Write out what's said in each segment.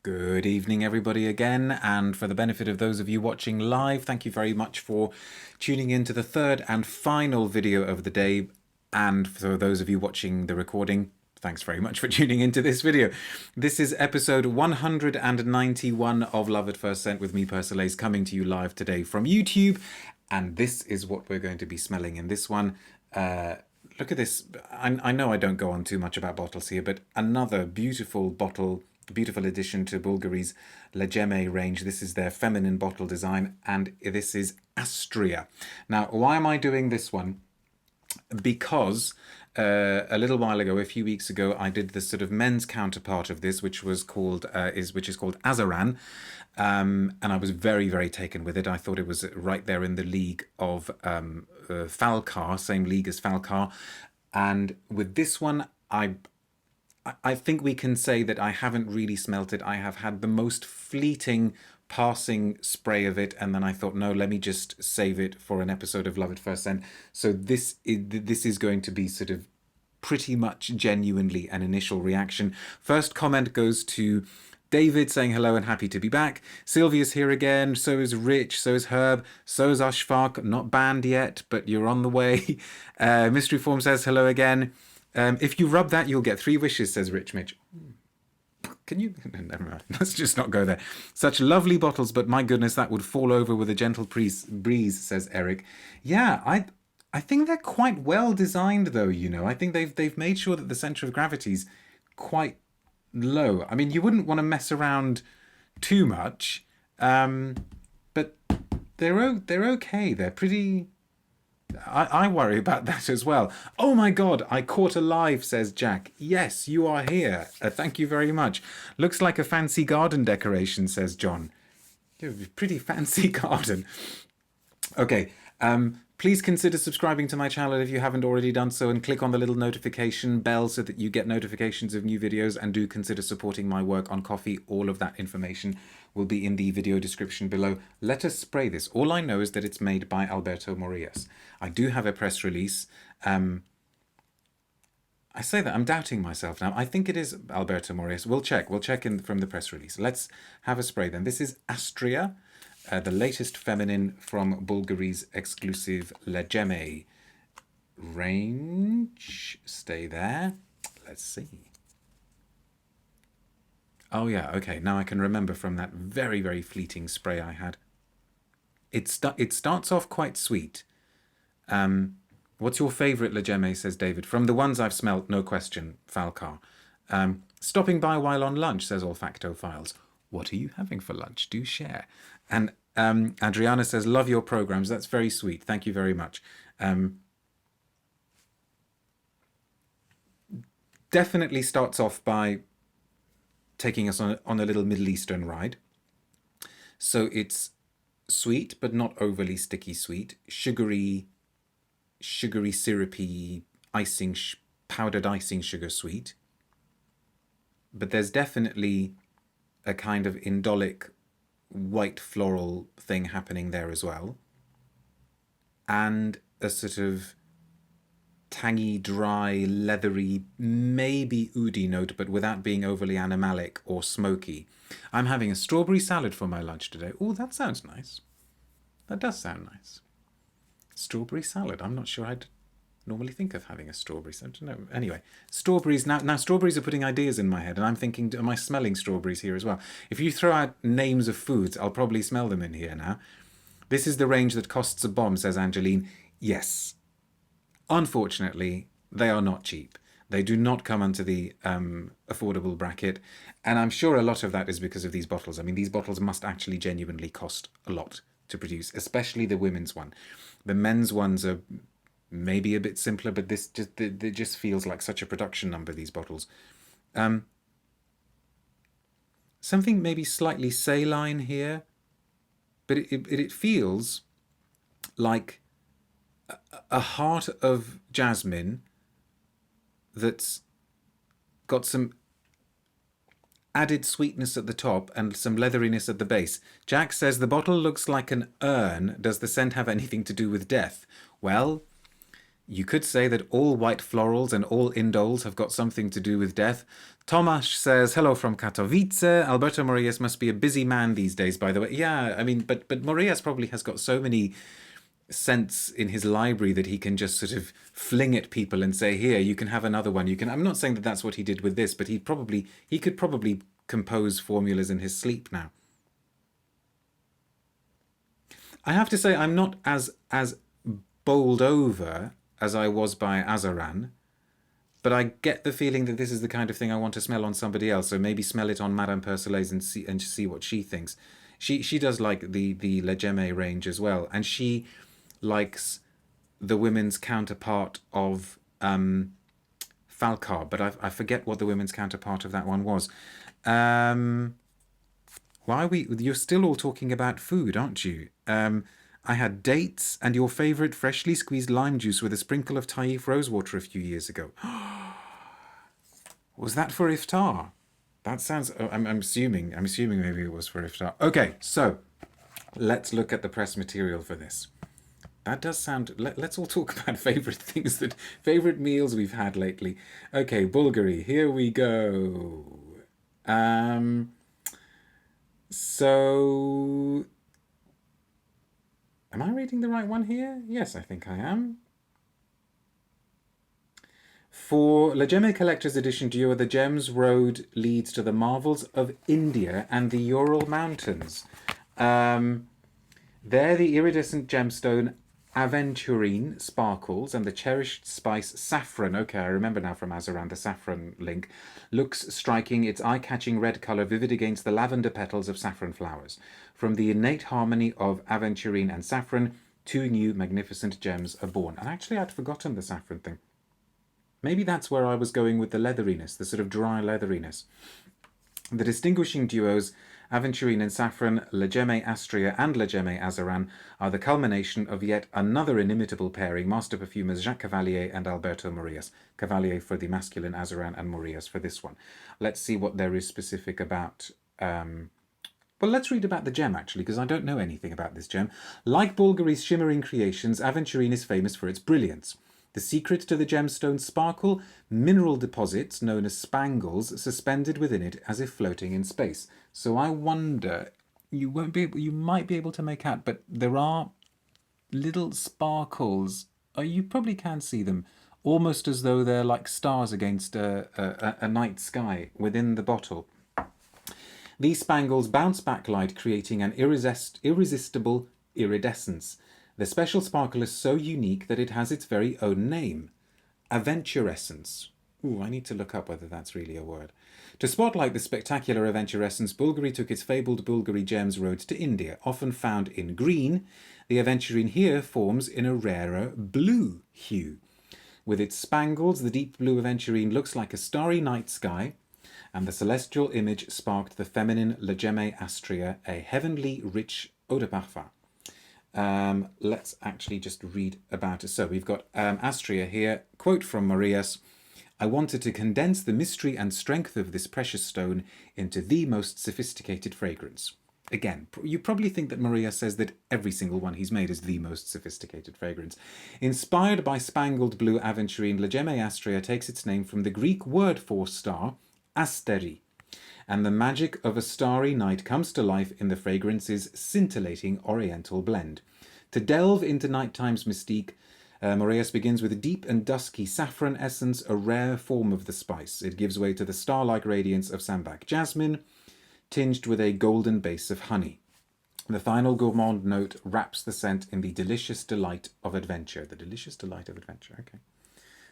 Good evening, everybody, again. And for the benefit of those of you watching live, thank you very much for tuning in to the third and final video of the day. And for those of you watching the recording, thanks very much for tuning into this video. This is episode 191 of Love at First Scent with me, Persolaise, coming to you live today from YouTube. And this is what we're going to be smelling in this one. Look at this. I know I don't go on too much about bottles here, but another beautiful bottle, beautiful addition to Bulgari's Le Gemme range. This is their feminine bottle design, and this is Astrea. Now, why am I doing this one? Because a little while ago, a few weeks ago, I did the sort of men's counterpart of this, which was called which is called Azaran, and I was very, very taken with it. I thought it was right there in the league of Falcar, same league as Falcar, and with this one, I think we can say that I haven't really smelt it. I have had the most fleeting passing spray of it, and then I thought, no, let me just save it for an episode of Love at First Scent. So this is going to be sort of pretty much genuinely an initial reaction. First comment goes to David saying hello and happy to be back. Sylvia's here again. So is Rich. So is Herb. So is Ashfaq. Not banned yet, but you're on the way. Mystery Form says hello again. If you rub that, you'll get 3 wishes, says Rich Mitch. Can you? Never mind. Let's just not go there. Such lovely bottles, but my goodness, that would fall over with a gentle breeze, says Eric. Yeah, I think they're quite well designed, though. You know, I think they've made sure that the center of gravity's quite low. I mean, you wouldn't want to mess around too much, but they're okay. They're pretty. I worry about that as well. Oh my God, I caught a live, says Jack. Yes, you are here. Thank you very much. Looks like a fancy garden decoration, says John. You have a pretty fancy garden. Okay, please consider subscribing to my channel if you haven't already done so, and click on the little notification bell so that you get notifications of new videos, and do consider supporting my work on Ko-fi. All of that information will be in the video description below. Let us spray this. All I know is that it's made by Alberto Morillas. I do have a press release. I say that, I'm doubting myself now. I think it is Alberto Morillas. We'll check from the press release. Let's have a spray then. This is Astrea, the latest feminine from Bulgari's exclusive Le Gemme range. Stay there. Let's see. Oh yeah, okay. Now I can remember from that very, very fleeting spray I had. It starts off quite sweet. What's your favourite Le Gemme, says David? From the ones I've smelt, no question, Falcar. Stopping by while on lunch, says Olfacto Files. What are you having for lunch? Do share. And Adriana says, love your programs. That's very sweet. Thank you very much. Definitely starts off by taking us on a little Middle Eastern ride. So it's sweet, but not overly sticky sweet. Sugary, syrupy, powdered icing sugar sweet. But there's definitely a kind of indolic white floral thing happening there as well. And a sort of tangy, dry, leathery, maybe oudi note, but without being overly animalic or smoky. I'm having a strawberry salad for my lunch today. Oh, that sounds nice. That does sound nice. Strawberry salad. I'm not sure I'd normally think of having a strawberry salad. No. Anyway, strawberries. Now strawberries are putting ideas in my head, and I'm thinking, am I smelling strawberries here as well? If you throw out names of foods, I'll probably smell them in here now. This is the range that costs a bomb, says Angeline. Yes. Unfortunately, they are not cheap. They do not come under the affordable bracket. And I'm sure a lot of that is because of these bottles. I mean, these bottles must actually genuinely cost a lot to produce, especially the women's one. The men's ones are maybe a bit simpler, but this it just feels like such a production number, these bottles. Something maybe slightly saline here, but it feels like a heart of jasmine that's got some added sweetness at the top and some leatheriness at the base. Jack says the bottle looks like an urn. Does the scent have anything to do with death? Well, You could say that all white florals and all indoles have got something to do with death. Tomasz says, hello from Katowice. Alberto Morillas must be a busy man these days, by the way. Yeah, I mean, but Morillas probably has got so many scents in his library that he can just sort of fling at people and say, here, you can have another one. You can. I'm not saying that that's what he did with this, but he could probably compose formulas in his sleep now. I have to say, I'm not as bowled over as I was by Azaran, but I get the feeling that this is the kind of thing I want to smell on somebody else. So maybe smell it on Madame Persolaise and see what she thinks. She does like the Le Gemme range as well, and she likes the women's counterpart of Falcar, but I forget what the women's counterpart of that one was. You're still all talking about food, aren't you? I had dates and your favourite freshly squeezed lime juice with a sprinkle of Taif rosewater a few years ago. Was that for iftar? That sounds... I'm assuming maybe it was for iftar. Okay, so let's look at the press material for this. That does sound... Let's all talk about favourite things, favourite meals we've had lately. Okay, Bulgari, here we go. So... Am I reading the right one here? Yes, I think I am. For Le Gemme Collector's Edition Duo, the Gems Road leads to the marvels of India and the Ural Mountains. There, the iridescent gemstone aventurine sparkles, and the cherished spice saffron, okay, I remember now from Azaran, the saffron link, looks striking, its eye-catching red colour vivid against the lavender petals of saffron flowers. From the innate harmony of aventurine and saffron, two new magnificent gems are born. And actually, I'd forgotten the saffron thing. Maybe that's where I was going with the leatheriness, the sort of dry leatheriness. The distinguishing duos, aventurine and saffron, Le Gemme Astrea and Le Gemme Azaran, are the culmination of yet another inimitable pairing, master perfumers Jacques Cavalier and Alberto Morillas. Cavalier for the masculine Azaran and Morillas for this one. Let's see what there is specific about... Well, let's read about the gem, actually, because I don't know anything about this gem. Like Bulgari's shimmering creations, aventurine is famous for its brilliance. The secret to the gemstone's sparkle, mineral deposits known as spangles suspended within it as if floating in space. So I wonder, you might be able to make out, but there are little sparkles. You probably can see them, almost as though they're like stars against a night sky within the bottle. These spangles bounce back light, creating an irresistible iridescence. The special sparkle is so unique that it has its very own name, aventurescence. Ooh, I need to look up whether that's really a word. To spotlight the spectacular aventurescence, Bulgari took its fabled Bulgari gems road to India. Often found in green, the aventurine here forms in a rarer blue hue. With its spangles, the deep blue aventurine looks like a starry night sky, and the celestial image sparked the feminine Le Gemme Astrea, a heavenly rich eau de parfum. Let's actually just read about it. So we've got Astrea here, quote from Morillas, I wanted to condense the mystery and strength of this precious stone into the most sophisticated fragrance. Again, you probably think that Morillas says that every single one he's made is the most sophisticated fragrance. Inspired by spangled blue aventurine, Le Gemme Astrea takes its name from the Greek word for star, asteri, and the magic of a starry night comes to life in the fragrance's scintillating oriental blend. To delve into nighttime's mystique, Morillas begins with a deep and dusky saffron essence, a rare form of the spice. It gives way to the star-like radiance of sambac jasmine, tinged with a golden base of honey. The final gourmand note wraps the scent in the delicious delight of adventure. The delicious delight of adventure, okay.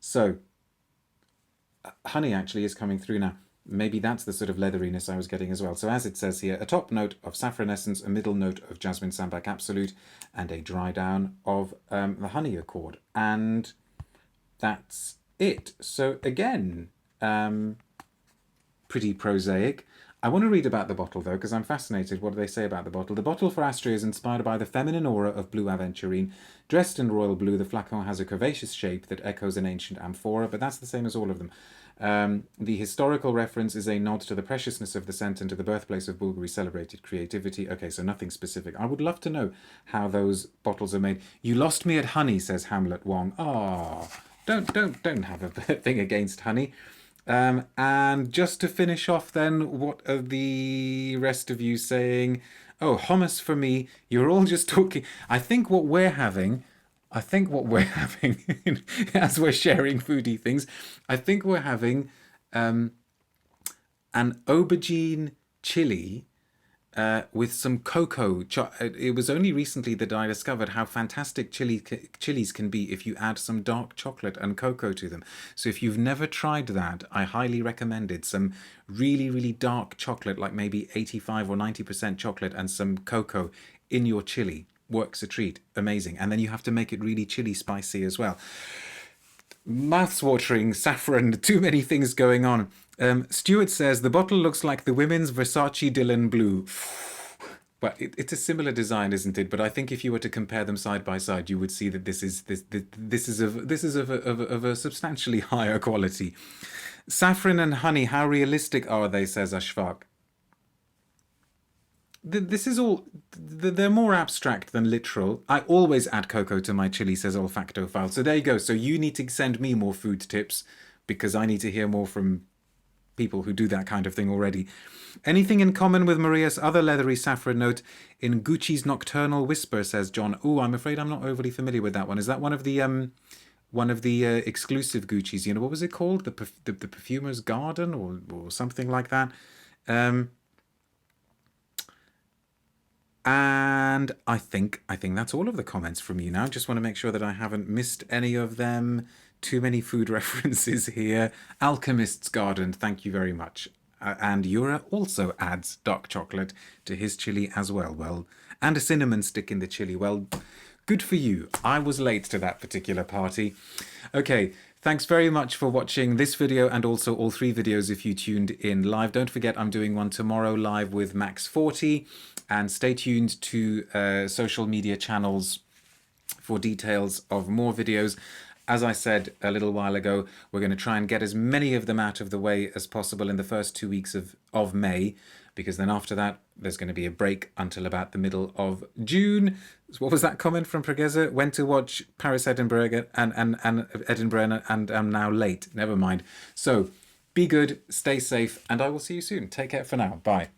So, honey actually is coming through now. Maybe that's the sort of leatheriness I was getting as well. So as it says here, a top note of saffron essence, a middle note of jasmine sambac absolute, and a dry down of the honey accord. And that's it. So again, pretty prosaic. I want to read about the bottle though, because I'm fascinated. What do they say about the bottle? The bottle for Astrea is inspired by the feminine aura of blue aventurine. Dressed in royal blue, the flacon has a curvaceous shape that echoes an ancient amphora, but that's the same as all of them. The historical reference is a nod to the preciousness of the scent and to the birthplace of Bulgari celebrated creativity. Okay, so nothing specific. I would love to know how those bottles are made. You lost me at honey, says Hamlet Wong. Ah, don't have a thing against honey. And just to finish off then, what are the rest of you saying? Oh, hummus for me. You're all just talking. I think what we're having, as we're sharing foodie things, I think we're having an aubergine chili with some cocoa. It was only recently that I discovered how fantastic chilies can be if you add some dark chocolate and cocoa to them. So if you've never tried that, I highly recommend it. Some really, really dark chocolate, like maybe 85 or 90% chocolate and some cocoa in your chili. Works a treat. Amazing. And then you have to make it really chili spicy as well. Mouths-watering, saffron, too many things going on. Stuart says, the bottle looks like the women's Versace Dylan Blue. But it's a similar design, isn't it? But I think if you were to compare them side by side, you would see that this is of a substantially higher quality. Saffron and honey, how realistic are they, says Ashfaq. This is all, they're more abstract than literal. I always add cocoa to my chili, says Olfactophile. So there you go. So you need to send me more food tips because I need to hear more from people who do that kind of thing already. Anything in common with Maria's other leathery saffron note in Gucci's Nocturnal Whisper, says John. Oh, I'm afraid I'm not overly familiar with that one. Is that one of the exclusive Gucci's? You know, what was it called? The Perfumer's Garden or something like that. And I think that's all of the comments from you now. Just want to make sure that I haven't missed any of them. Too many food references here. Alchemist's Garden, thank you very much. And Yura also adds dark chocolate to his chili as well. Well, and a cinnamon stick in the chili. Well, good for you. I was late to that particular party. Okay, thanks very much for watching this video and also all 3 videos if you tuned in live. Don't forget I'm doing one tomorrow live with Max40. And stay tuned to social media channels for details of more videos. As I said a little while ago, we're going to try and get as many of them out of the way as possible in the first 2 weeks of May, because then after that, there's going to be a break until about the middle of June. So what was that comment from Pregeza? Went to watch Paris-Edimbourg and Edinburgh and I'm now late. Never mind. So be good, stay safe, and I will see you soon. Take care for now. Bye.